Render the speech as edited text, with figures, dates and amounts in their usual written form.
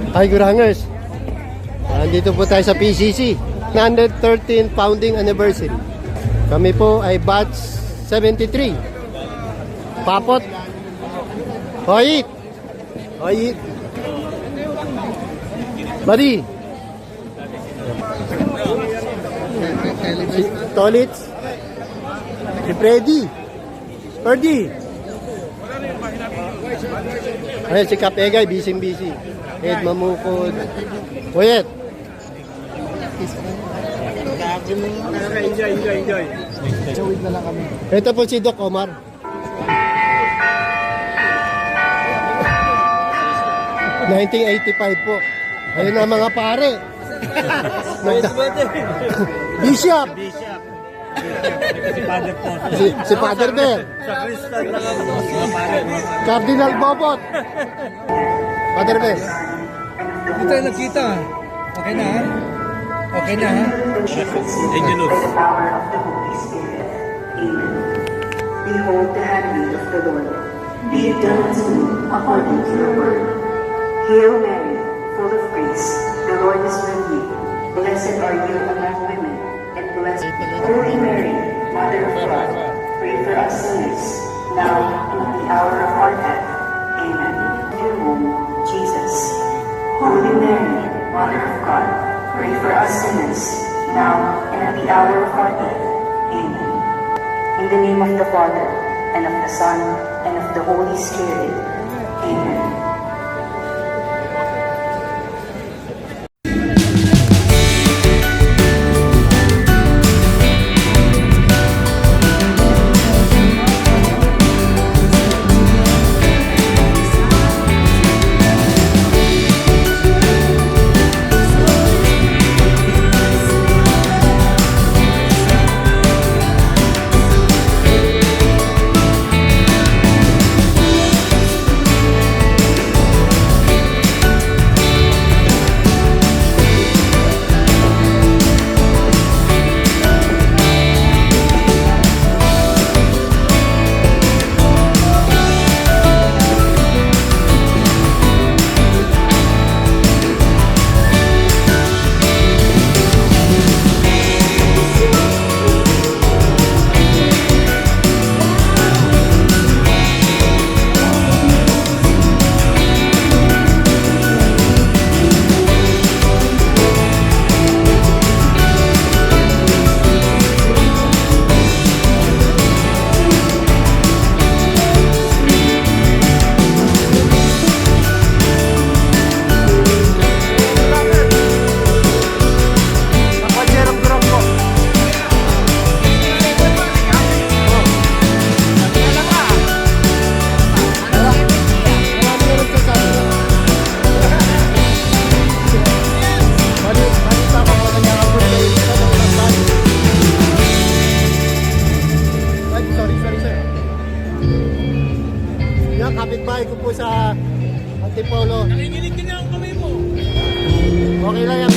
Hi, Gurangers. Andito po tayo sa PCC 113 founding anniversary. Kami po ay batch 73. Papot. Hoyit. Hoyit. Buddy. Si Tolits. Si Freddy. Ferdy. Ayan si Kapegay, busy. Ed Mamukod. Oyet. Enjoy. Jawid na lang kami. Ito po si Doc Omar. ...1985 po. Ayun na mga pare. Bishop. Si Father po. Si Father Bear. Sa Kristal lang ako mga pare. Cardinal Bobot. Father Bear. Hindi tayo nagkita. Okay na ha? Okay na ha? Angelus. Behold the handmaid of the Lord. Be it done unto me according to your word. Hail Mary, full of grace, the Lord is with you. Blessed are you among women, and blessed Holy Mary, Mother of God, pray for us sinners, now and at the hour of our death. Amen. Your womb, Jesus. Holy Mary, Mother of God, pray for us sinners, now and at the hour of our death. Amen. In the name of the Father, and of the Son, and of the Holy Spirit. Amen. Kapitbahay ko po sa Antipolo. Nanginginig din ang kamay mo. Okay lang yan.